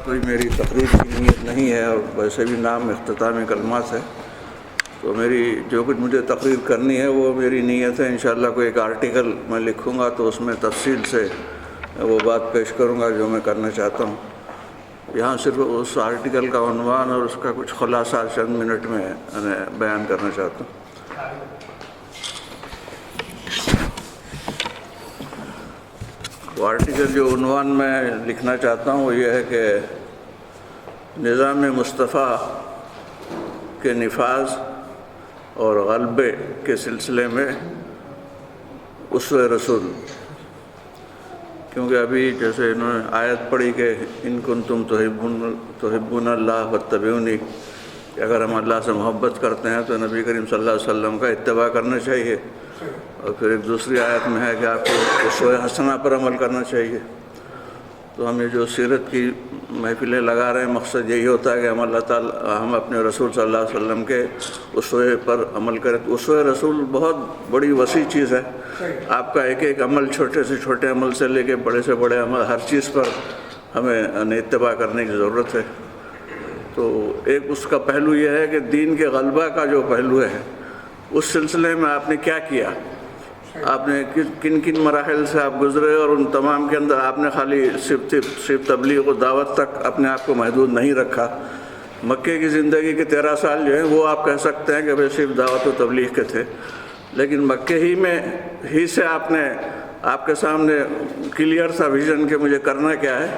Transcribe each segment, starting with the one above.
کوئی میری تقریر کی نیت نہیں ہے، اور ویسے بھی نام اختتامی کلمات ہے، تو میری جو کچھ مجھے تقریر کرنی ہے وہ میری نیت ہے انشاءاللہ کوئی ایک آرٹیکل میں لکھوں گا تو اس میں تفصیل سے وہ بات پیش کروں گا جو میں کرنا چاہتا ہوں۔ یہاں صرف اس آرٹیکل کا عنوان اور اس کا کچھ خلاصہ چند منٹ میں بیان کرنا چاہتا ہوں۔ وہ آرٹیکل جو عنوان میں لکھنا چاہتا ہوں وہ یہ ہے کہ نظام مصطفیٰ کے نفاذ اور غلبے کے سلسلے میں اسوہ رسول، کیونکہ ابھی جیسے انہوں نے آیت پڑھی کہ ان کنتم تحبون اللہ فاتبعونی، کہ اگر ہم اللہ سے محبت کرتے ہیں تو نبی کریم صلی اللہ علیہ وسلم کا اتباع کرنا چاہیے، اور پھر ایک دوسری آیت میں ہے کہ آپ کو اسوہ حسنہ پر عمل کرنا چاہیے۔ تو ہم یہ جو سیرت کی محفلیں لگا رہے ہیں، مقصد یہی ہوتا ہے کہ ہم اپنے رسول صلی اللہ علیہ وسلم کے اسوہ پر عمل کریں۔ تو اسوہ رسول بہت بڑی وسیع چیز ہے، آپ کا ایک ایک عمل، چھوٹے سے چھوٹے عمل سے لے کے بڑے سے بڑے عمل، ہر چیز پر ہمیں اتباع کرنے کی ضرورت ہے۔ تو ایک اس کا پہلو یہ ہے کہ دین کے غلبہ کا جو پہلو ہے اس سلسلے میں آپ نے کیا کیا، آپ نے کن کن مراحل سے آپ گزرے، اور ان تمام کے اندر آپ نے خالی صرف تبلیغ و دعوت تک اپنے آپ کو محدود نہیں رکھا۔ مکے کی زندگی کے 13 سال جو ہیں وہ آپ کہہ سکتے ہیں کہ وہ صرف دعوت و تبلیغ کے تھے، لیکن مکے ہی سے آپ کے سامنے کلیئر تھا ویژن کہ مجھے کرنا کیا ہے،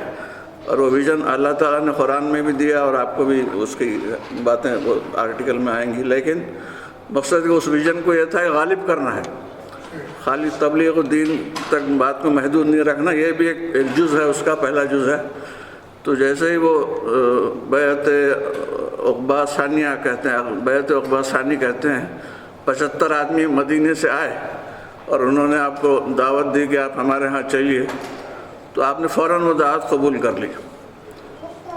اور وہ ویژن اللہ تعالیٰ نے قرآن میں بھی دیا، اور آپ کو بھی اس کی باتیں وہ آرٹیکل میں آئیں گی، لیکن مقصد کہ اس ویژن کو یہ تھا کہ غالب کرنا ہے، خالی تبلیغ و دین تک بات کو محدود نہیں رکھنا، یہ بھی ایک جز ہے، اس کا پہلا جز ہے۔ تو جیسے ہی وہ بیعت عقبہ ثانیہ کہتے ہیں، بیعت عقبہ ثانی کہتے ہیں، 75 آدمی مدینے سے آئے اور انہوں نے آپ کو دعوت دی کہ آپ ہمارے ہاں چلیے، تو آپ نے فوراً وہ دعوت قبول کر لی،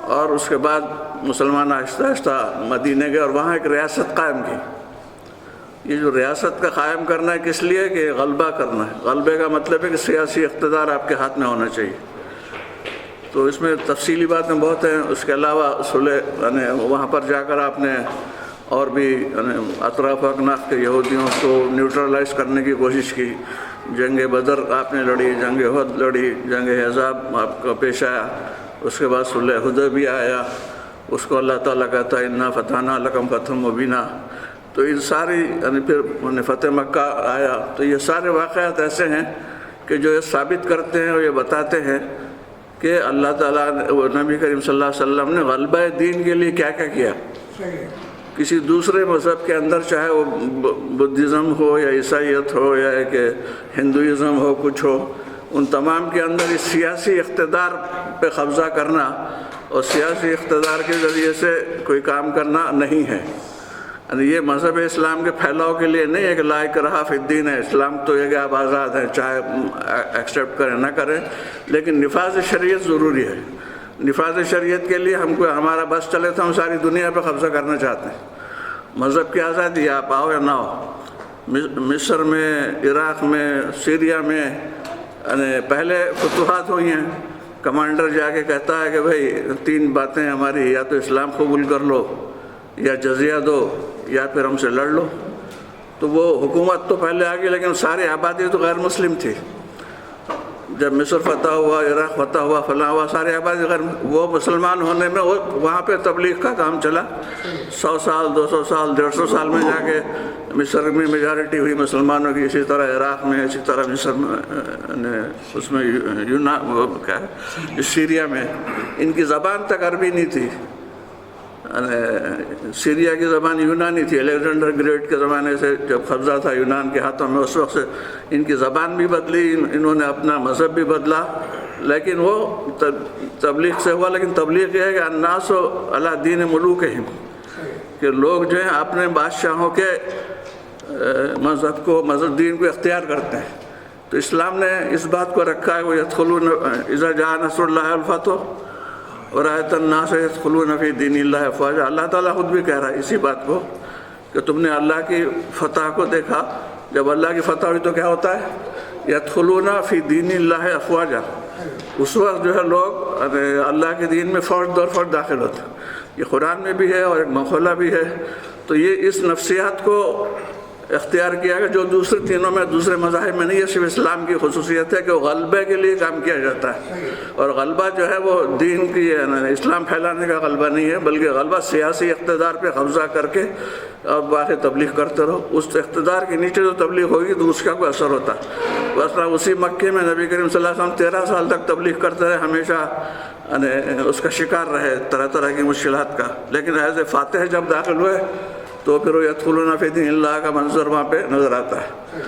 اور اس کے بعد مسلمان آہستہ آہستہ مدینے گئے اور وہاں ایک ریاست قائم کی۔ یہ جو ریاست کا قائم کرنا ہے کس لیے کہ غلبہ کرنا ہے، غلبے کا مطلب ہے کہ سیاسی اقتدار آپ کے ہاتھ میں ہونا چاہیے۔ تو اس میں تفصیلی باتیں بہت ہیں، اس کے علاوہ وہاں پر جا کر آپ نے اور بھی اطراف اکناف کے یہودیوں کو نیوٹرلائز کرنے کی کوشش کی۔ جنگ بدر آپ نے لڑی، جنگ احد لڑی، جنگ احزاب آپ کا پیش آیا، اس کے بعد صلح حدیبیہ آیا، اس کو اللہ تعالیٰ کہتا ہے انا فتحنا لکم فتحا مبینا۔ تو یہ ساری پھر فتح مکہ آیا۔ تو یہ سارے واقعات ایسے ہیں کہ جو یہ ثابت کرتے ہیں اور یہ بتاتے ہیں کہ اللہ تعالیٰ نبی کریم صلی اللہ علیہ وسلم نے غلبہ دین کے لیے کیا کیا کیا۔ کسی دوسرے مذہب کے اندر، چاہے وہ بدھزم ہو یا عیسائیت ہو یا کہ ہندوازم ہو، کچھ ہو، ان تمام کے اندر اس سیاسی اقتدار پہ قبضہ کرنا اور سیاسی اقتدار کے ذریعے سے کوئی کام کرنا نہیں ہے۔ یہ مذہب اسلام کے پھیلاؤ کے لیے نہیں ہے کہ لا اکراہ فی الدین ہے، اسلام تو یہ کہ آپ آزاد ہیں، چاہے ایکسیپٹ کریں نہ کریں، لیکن نفاذ شریعت ضروری ہے۔ نفاذ شریعت کے لیے ہمارا بس چلے تو ہم ساری دنیا پہ قبضہ کرنا چاہتے ہیں۔ مذہب کی آزادی آپ آؤ یا نہ ہو۔ مصر میں، عراق میں، سیریا میں پہلے فتوحات ہوئی ہیں، کمانڈر جا کے کہتا ہے کہ بھائی 3 باتیں ہماری، یا تو اسلام قبول کر لو، یا جزیہ دو، یا پھر ہم سے لڑ لو۔ تو وہ حکومت تو پہلے آ گئی، لیکن ساری آبادی تو غیر مسلم تھی۔ جب مصر فتح ہوا، عراق فتح ہوا، فلاں ہوا، سارے آبادی غیر، وہ مسلمان ہونے میں وہاں پہ تبلیغ کا کام چلا 100 سال، 200 سال، 150 سال میں جا کے مصر میں میجارٹی ہوئی مسلمانوں کی، اسی طرح عراق میں، اسی طرح مصر میں، اس میں سیریا میں۔ ان کی زبان تک عربی نہیں تھی، سیریا کی زبان یونانی تھی۔ الیگزینڈر گریٹ کے زمانے سے جب قبضہ تھا یونان کے ہاتھوں میں، اس وقت سے ان کی زبان بھی بدلی، انہوں نے اپنا مذہب بھی بدلا، لیکن وہ تبلیغ سے ہوا۔ لیکن تبلیغ یہ ہے کہ الناس علی دین ملوکہم، کہ لوگ جو ہیں اپنے بادشاہوں کے مذہب دین کو اختیار کرتے ہیں۔ تو اسلام نے اس بات کو رکھا ہے، وہ یدخلون اذا جاء نصر اللہ والفتح ورأیت الناس یدخلون فی دین اللہ افواجا۔ اللہ تعالیٰ خود بھی کہہ رہا ہے اسی بات کو کہ تم نے اللہ کی فتح کو دیکھا، جب اللہ کی فتح ہوئی تو کیا ہوتا ہے؟ یدخلون فی دین اللہ افواجا۔ اس وقت جو ہے لوگ اللہ کے دین میں فوج دور فوج داخل ہوتا ہے. یہ قرآن میں بھی ہے اور ایک مقولہ بھی ہے. تو یہ اس نفسیات کو اختیار کیا کہ جو دوسرے تینوں میں دوسرے مذاہب میں نہیں ہے. صرف اسلام کی خصوصیت ہے کہ وہ غلبے کے لیے کام کیا جاتا ہے. اور غلبہ جو ہے وہ دین کی اسلام پھیلانے کا غلبہ نہیں ہے، بلکہ غلبہ سیاسی اقتدار پہ قبضہ کر کے اور باقی تبلیغ کرتے رہو. اس اقتدار کے نیچے جو تبلیغ ہوگی تو اس کا کوئی اثر ہوتا ہے. بس اسی مکے میں نبی کریم صلی اللہ علیہ وسلم 13 سال تک تبلیغ کرتے رہے، ہمیشہ اس کا شکار رہے طرح طرح کی مشکلات کا. لیکن ایز اے فاتح جب داخل ہوئے تو پھر وہ یدخلون فی دین اللہ کا منظر وہاں پہ نظر آتا ہے.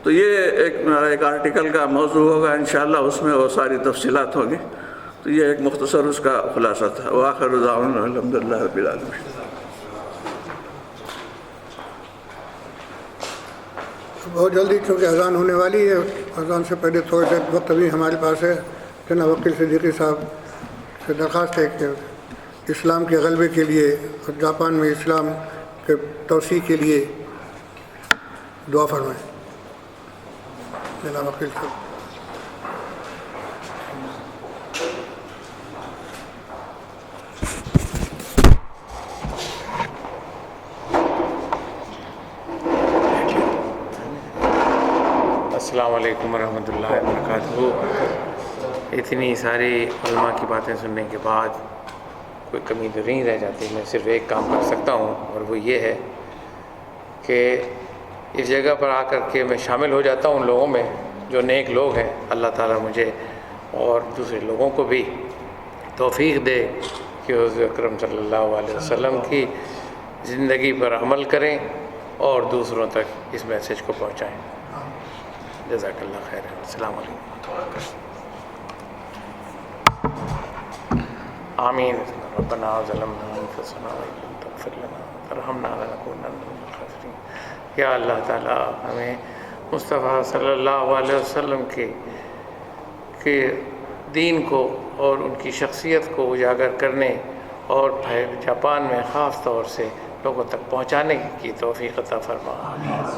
تو یہ ایک آرٹیکل کا موضوع ہوگا انشاءاللہ، اس میں وہ ساری تفصیلات ہوگی. تو یہ ایک مختصر اس کا خلاصہ تھا. وآخر دعوانا الحمدللہ رب العالمین. بہت جلدی چونکہ اذان ہونے والی ہے، اذان سے پہلے تھوڑا سا وقت ابھی ہمارے پاس ہے. جناب وکیل صدیقی صاحب سے درخواست ہے کہ اسلام کے غلبے کے لیے اور جاپان میں اسلام کے توسیع کے لیے دعا فرمائیں. جناب وکیل صاحب. السلام علیکم ورحمۃ اللہ وبرکاتہ. اتنی ساری علماء کی باتیں سننے کے بعد کوئی کمی تو نہیں رہ جاتی. میں صرف ایک کام کر سکتا ہوں اور وہ یہ ہے کہ اس جگہ پر آ کر کے میں شامل ہو جاتا ہوں ان لوگوں میں جو نیک لوگ ہیں. اللہ تعالیٰ مجھے اور دوسرے لوگوں کو بھی توفیق دے کہ حضور اکرم صلی اللہ علیہ وسلم کی زندگی پر عمل کریں اور دوسروں تک اس میسیج کو پہنچائیں. جزاک اللہ خیر. السلام علیکم. آمین. ربنا ظلمنا انفسنا وان لم تغفر لنا وترحمنا لنكونن من الخاسرین. یا اللہ تعالیٰ ہمیں مصطفیٰ صلی اللہ علیہ وسلم کے دین کو اور ان کی شخصیت کو اجاگر کرنے اور جاپان میں خاص طور سے لوگوں تک پہنچانے کی توفیق عطا فرما.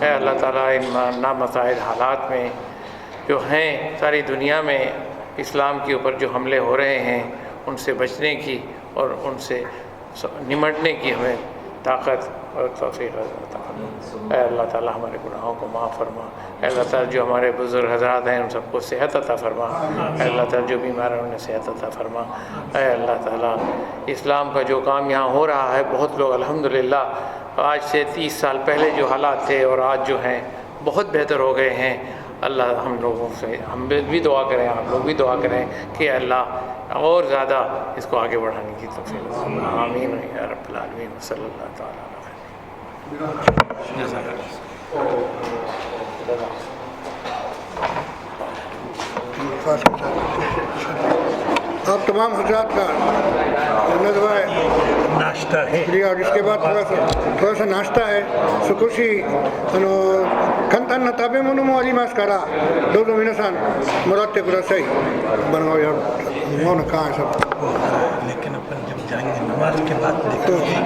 اے اللہ تعالیٰ ان نامساعد حالات میں جو ہیں ساری دنیا میں اسلام کے اوپر جو حملے ہو رہے ہیں ان سے بچنے کی اور ان سے نمٹنے کی ہمیں طاقت اور توفیق عطا فرما. اے اللہ تعالیٰ ہمارے گناہوں کو معاف فرما. اے اللہ تعالیٰ جو ہمارے بزرگ حضرات ہیں ان سب کو صحت عطا فرما. اے اللہ تعالیٰ جو بیمار ہیں انہیں صحت عطا فرما. اے اللہ تعالیٰ اسلام کا جو کام یہاں ہو رہا ہے بہت لوگ الحمدللہ آج سے 30 سال پہلے جو حالات تھے اور آج جو ہیں بہت بہتر ہو گئے ہیں. اللہ ہم لوگوں سے ہم بھی دعا کریں، آپ لوگ بھی دعا کریں کہ اللہ اور زیادہ اس کو آگے بڑھانے کی توفیق. آمین یا رب العالمین. صلی اللہ تعالیٰ آپ تمام حضرات کا ندوہ ناشتہ ہے اور اس کے بعد تھوڑا سا ناشتہ ہے. سکوشی کنتن تابے منو مو علی ماس کرا دو مینہ سان مراد تے کداسائی بناؤ یار مون کہاں ہے سب. لیکن اپن جب جائیں گے نماز کے بعد دیکھیں گے.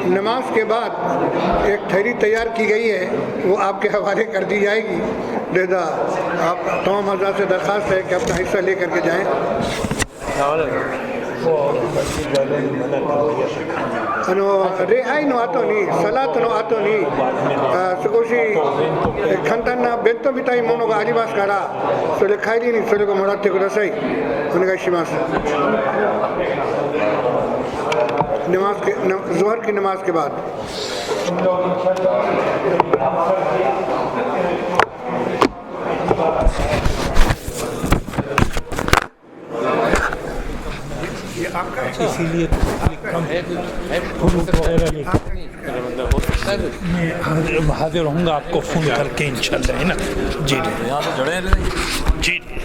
نماز کے بعد ایک تھیلی تیار کی گئی ہے وہ آپ کے حوالے کر دی جائے گی. لہذا آپ تمام حضرات سے درخواست ہے کہ اپنا حصہ لے کر کے جائیں. رے آئی نو آتو نہیں سلاد نو آتو نہیں سکوشی کھنتن بینتو بیتائی مونو کا آلیماس کارا سو لے کھائی نہیں سو لے کو مراتے کو رسائی انہیں کا شماس نماز کے ظہر کی نماز کے بعد. اسی لیے میں حاضر ہوں گا آپ کو فون کر کے انشاءاللہ ہے نا. جی جی